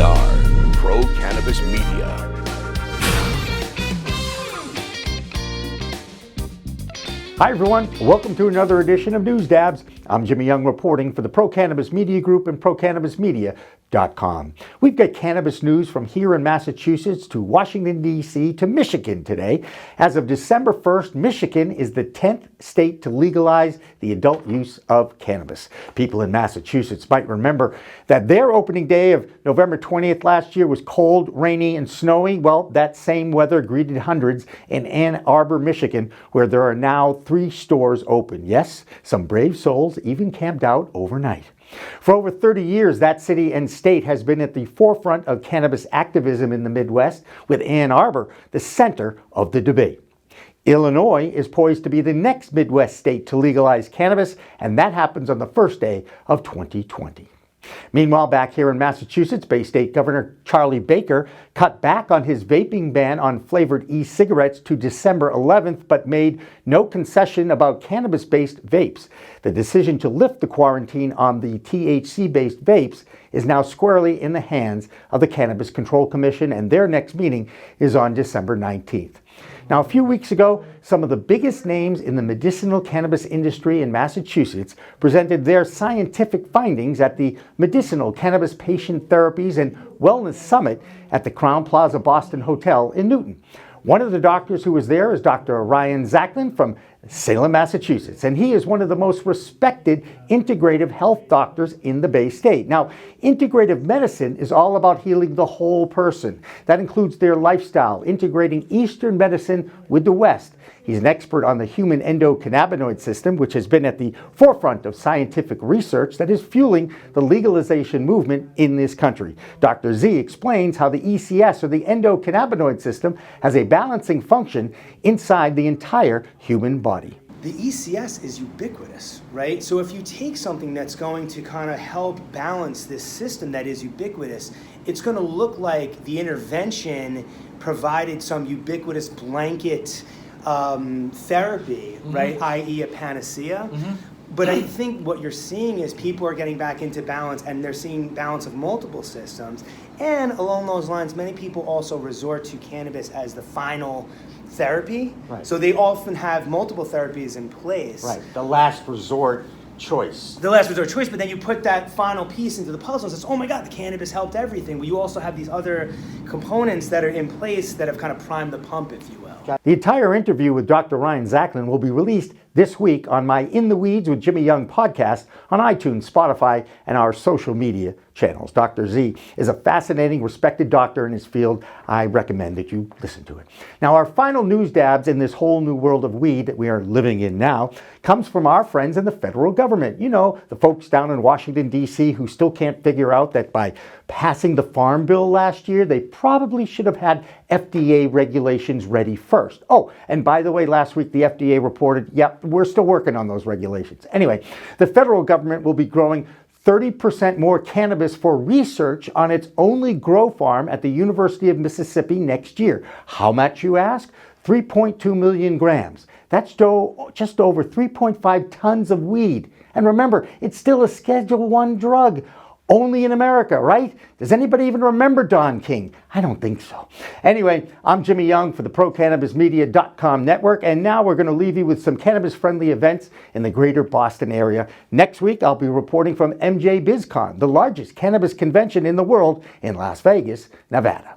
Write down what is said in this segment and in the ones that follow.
We are Pro Cannabis Media. Hi everyone, welcome to another edition of News Dabs. I'm Jimmy Young reporting for the Pro Cannabis Media Group and ProCannabisMedia.com. We've got cannabis news from here in Massachusetts to Washington, D.C. to Michigan today. As of December 1st, Michigan is the 10th state to legalize the adult use of cannabis. People in Massachusetts might remember that their opening day of November 20th last year was cold, rainy, and snowy. Well, that same weather greeted hundreds in Ann Arbor, Michigan, where there are now 3 stores open. Yes, some brave souls even camped out overnight. For over 30 years, that city and state has been at the forefront of cannabis activism in the Midwest, with Ann Arbor the center of the debate. Illinois is poised to be the next Midwest state to legalize cannabis, and that happens on the first day of 2020. Meanwhile, back here in Massachusetts, Bay State Governor Charlie Baker cut back on his vaping ban on flavored e-cigarettes to December 11th, but made no concession about cannabis-based vapes. The decision to lift the quarantine on the THC-based vapes is now squarely in the hands of the Cannabis Control Commission, and their next meeting is on December 19th. Now, a few weeks ago, some of the biggest names in the medicinal cannabis industry in Massachusetts presented their scientific findings at the Medicinal Cannabis Patient Therapies and Wellness Summit at the Crowne Plaza Boston Hotel in Newton. One of the doctors who was there is Dr. Ryan Zaklin from Salem, Massachusetts, and he is one of the most respected integrative health doctors in the Bay State. Now, integrative medicine is all about healing the whole person. That includes their lifestyle, integrating Eastern medicine with the West. He's an expert on the human endocannabinoid system, which has been at the forefront of scientific research that is fueling the legalization movement in this country. Dr. Z explains how the ECS, or the endocannabinoid system, has a balancing function inside the entire human body. The ECS is ubiquitous, right? So if you take something that's going to kind of help balance this system that is ubiquitous, it's going to look like the intervention provided some ubiquitous blanket therapy, right? I.e. a panacea. But I think what you're seeing is people are getting back into balance, and they're seeing balance of multiple systems. And along those lines, many people also resort to cannabis as the final therapy. Right. So they often have multiple therapies in place. Right, the last resort choice. The last resort choice, but then you put that final piece into the puzzle and says, oh my God, the cannabis helped everything. But you also have these other components that are in place that have kind of primed the pump, if you will. The entire interview with Dr. Ryan Zaklin will be released this week on my In the Weeds with Jimmy Young podcast on iTunes, Spotify, and our social media channels. Dr. Z is a fascinating, respected doctor in his field. I recommend that you listen to it. Now, our final news dabs in this whole new world of weed that we are living in now comes from our friends in the federal government. You know, the folks down in Washington, D.C. who still can't figure out that by passing the Farm Bill last year, they probably should have had FDA regulations ready first. Oh, and by the way, last week the FDA reported, yep, we're still working on those regulations. Anyway, the federal government will be growing 30% more cannabis for research on its only grow farm at the University of Mississippi next year. How much, you ask? 3.2 million grams. That's just over 3.5 tons of weed. And remember, it's still a Schedule I drug. Only in America, right? Does anybody even remember Don King? I don't think so. Anyway, I'm Jimmy Young for the ProCannabisMedia.com network, and now we're going to leave you with some cannabis-friendly events in the greater Boston area. Next week, I'll be reporting from MJ BizCon, the largest cannabis convention in the world in Las Vegas, Nevada.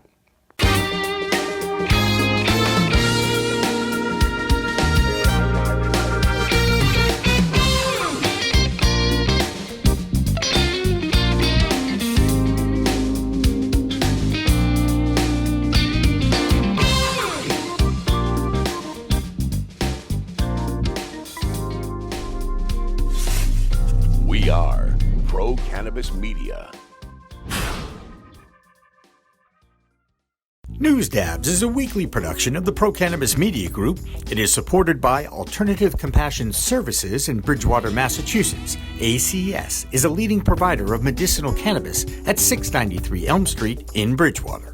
We are Pro Cannabis Media. News Dabs is a weekly production of the Pro Cannabis Media Group. It is supported by Alternative Compassion Services in Bridgewater, Massachusetts. ACS is a leading provider of medicinal cannabis at 693 Elm Street in Bridgewater.